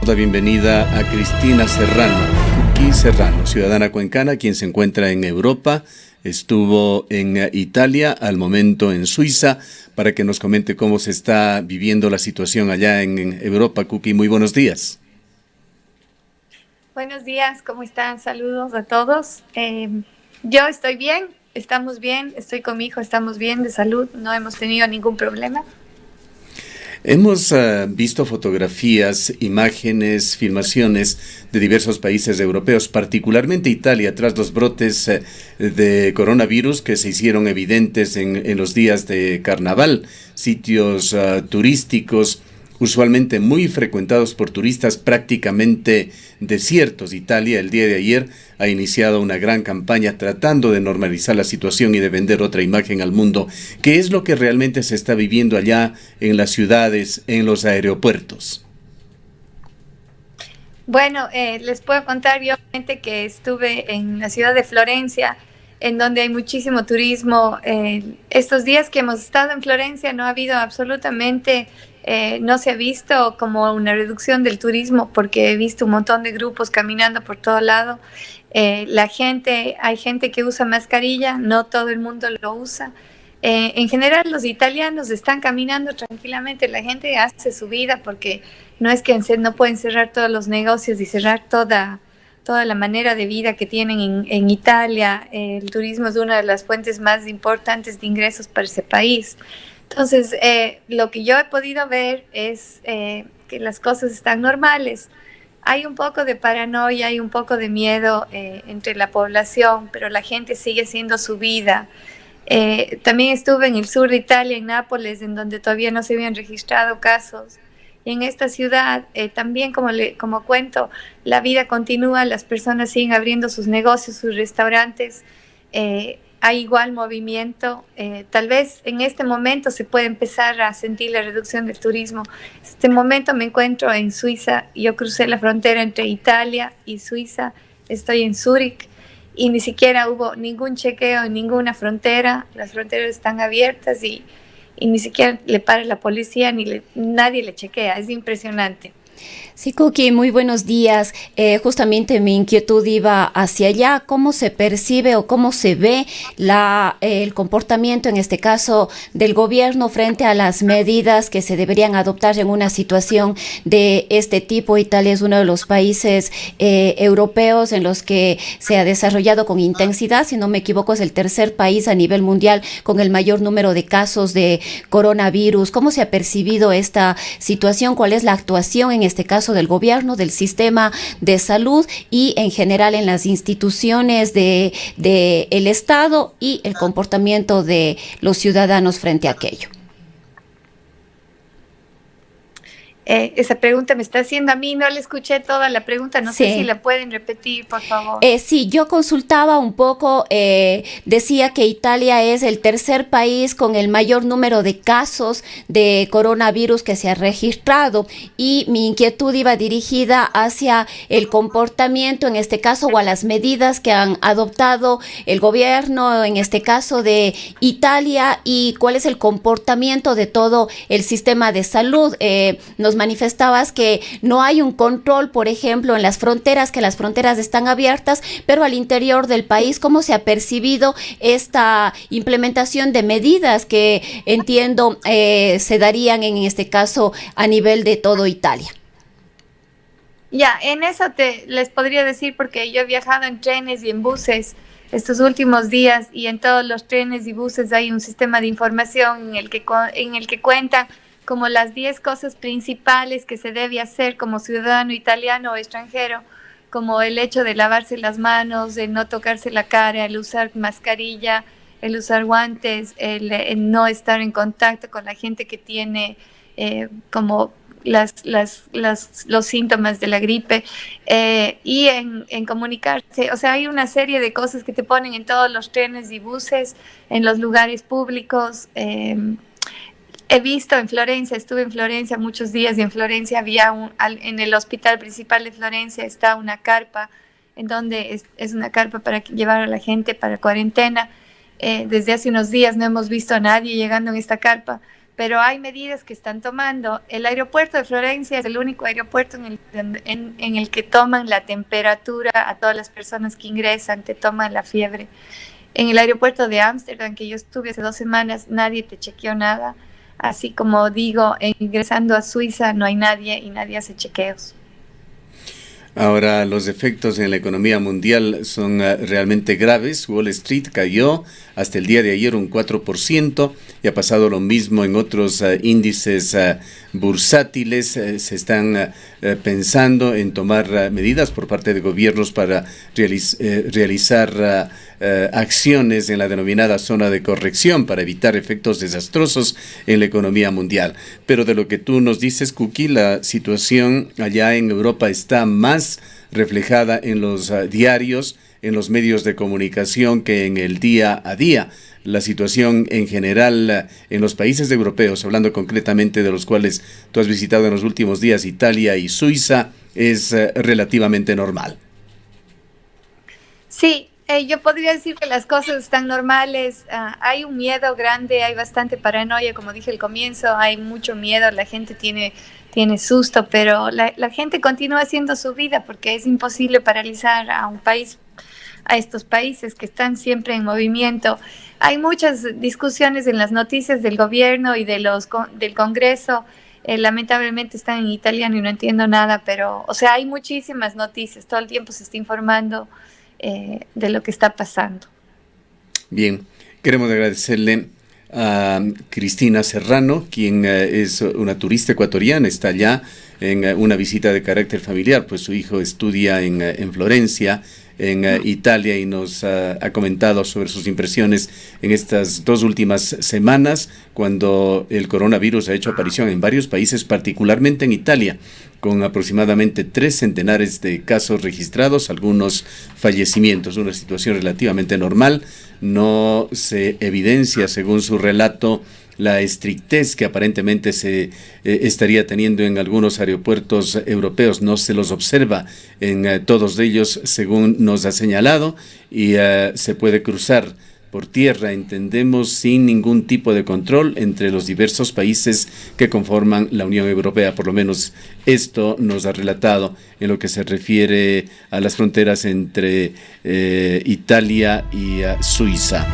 La bienvenida a Cristina Serrano, Cookie Serrano, ciudadana cuencana, quien se encuentra en Europa, estuvo en Italia, al momento en Suiza, para que nos comente cómo se está viviendo la situación allá en Europa. Cookie, muy buenos días. Buenos días, ¿cómo están? Saludos a todos. Yo estoy bien, estamos bien, estoy con mi hijo, estamos bien de salud, no hemos tenido ningún problema. Hemos visto fotografías, imágenes, filmaciones de diversos países europeos, particularmente Italia, tras los brotes de coronavirus que se hicieron evidentes en los días de carnaval, sitios turísticos usualmente muy frecuentados por turistas, prácticamente desiertos. Italia el día de ayer ha iniciado una gran campaña tratando de normalizar la situación y de vender otra imagen al mundo. ¿Qué es lo que realmente se está viviendo allá en las ciudades, en los aeropuertos? Bueno, les puedo contar yo obviamente que estuve en la ciudad de Florencia, en donde hay muchísimo turismo. Estos días que hemos estado en Florencia no ha habido absolutamente, no se ha visto como una reducción del turismo porque he visto un montón de grupos caminando por todo lado. Hay gente que usa mascarilla, no todo el mundo lo usa. En general, los italianos están caminando tranquilamente, la gente hace su vida porque no es que no pueden cerrar todos los negocios y cerrar toda la manera de vida que tienen en Italia. El turismo es una de las fuentes más importantes de ingresos para ese país. Entonces, lo que yo he podido ver es que las cosas están normales. Hay un poco de paranoia, hay un poco de miedo entre la población, pero la gente sigue haciendo su vida. También estuve en el sur de Italia, en Nápoles, en donde todavía no se habían registrado casos. Y en esta ciudad, también como cuento, la vida continúa, las personas siguen abriendo sus negocios, sus restaurantes, hay igual movimiento. Tal vez en este momento se puede empezar a sentir la reducción del turismo. En este momento me encuentro en Suiza, yo crucé la frontera entre Italia y Suiza, estoy en Zúrich y ni siquiera hubo ningún chequeo en ninguna frontera, las fronteras están abiertas y ni siquiera le para la policía, nadie le chequea, es impresionante. Sí, Cookie, muy buenos días. Justamente mi inquietud iba hacia allá. ¿Cómo se percibe o cómo se ve el comportamiento, en este caso, del gobierno frente a las medidas que se deberían adoptar en una situación de este tipo? Italia es uno de los países europeos en los que se ha desarrollado con intensidad. Si no me equivoco, es el tercer país a nivel mundial con el mayor número de casos de coronavirus. ¿Cómo se ha percibido esta situación? ¿Cuál es la actuación en este caso del gobierno, del sistema de salud y en general en las instituciones de el Estado y el comportamiento de los ciudadanos frente a aquello? Esa pregunta me está haciendo a mí, no le escuché toda la pregunta, no sé si Sí. la pueden repetir, por favor. Sí, yo consultaba un poco, decía que Italia es el tercer país con el mayor número de casos de coronavirus que se ha registrado y mi inquietud iba dirigida hacia el comportamiento, en este caso, o a las medidas que han adoptado el gobierno, en este caso de Italia, y cuál es el comportamiento de todo el sistema de salud. Nos manifestabas que no hay un control, por ejemplo, en las fronteras, que las fronteras están abiertas, pero al interior del país, ¿cómo se ha percibido esta implementación de medidas que entiendo se darían en este caso a nivel de todo Italia? Ya, en eso les podría decir porque yo he viajado en trenes y en buses estos últimos días y en todos los trenes y buses hay un sistema de información en el que cuentan como las 10 cosas principales que se debe hacer como ciudadano italiano o extranjero, como el hecho de lavarse las manos, de no tocarse la cara, el usar mascarilla, el usar guantes, el no estar en contacto con la gente que tiene como los síntomas de la gripe y en comunicarse. O sea, hay una serie de cosas que te ponen en todos los trenes y buses, en los lugares públicos. He visto en Florencia, estuve en Florencia muchos días y en Florencia en el hospital principal de Florencia está una carpa, en donde es una carpa para llevar a la gente para cuarentena. Desde hace unos días no hemos visto a nadie llegando en esta carpa. pero hay medidas que están tomando. El aeropuerto de Florencia es el único aeropuerto en el que toman la temperatura a todas las personas que ingresan, te toman la fiebre. En el aeropuerto de Ámsterdam, que yo estuve hace 2 semanas, nadie te chequeó nada. Así como digo, ingresando a Suiza no hay nadie y nadie hace chequeos. Ahora, los efectos en la economía mundial son realmente graves. Wall Street cayó hasta el día de ayer un 4% y ha pasado lo mismo en otros índices bursátiles. Se están pensando en tomar medidas por parte de gobiernos para realizar acciones en la denominada zona de corrección para evitar efectos desastrosos en la economía mundial. Pero de lo que tú nos dices, Cookie, la situación allá en Europa está más reflejada en los diarios, en los medios de comunicación que en el día a día. La situación en general en los países europeos, hablando concretamente de los cuales tú has visitado en los últimos días, Italia y Suiza, es relativamente normal. Sí, yo podría decir que las cosas están normales. Hay un miedo grande, hay bastante paranoia, como dije al comienzo, hay mucho miedo, la gente tiene susto, pero la gente continúa haciendo su vida porque es imposible paralizar a un país, a estos países que están siempre en movimiento. Hay muchas discusiones en las noticias del gobierno y del Congreso. Lamentablemente están en italiano y no entiendo nada, pero, o sea, hay muchísimas noticias. Todo el tiempo se está informando de lo que está pasando. Bien, queremos agradecerle a Cristina Serrano, quien es una turista ecuatoriana, está allá en una visita de carácter familiar, pues su hijo estudia en Florencia, en Italia, y nos ha comentado sobre sus impresiones en estas 2 últimas semanas, cuando el coronavirus ha hecho aparición en varios países, particularmente en Italia, con aproximadamente 3 centenares de casos registrados, algunos fallecimientos, una situación relativamente normal. No se evidencia, según su relato, la estrictez que aparentemente se estaría teniendo en algunos aeropuertos europeos. No se los observa en todos ellos, según nos ha señalado, y se puede cruzar por tierra, entendemos, sin ningún tipo de control entre los diversos países que conforman la Unión Europea. Por lo menos esto nos ha relatado en lo que se refiere a las fronteras entre Italia y Suiza.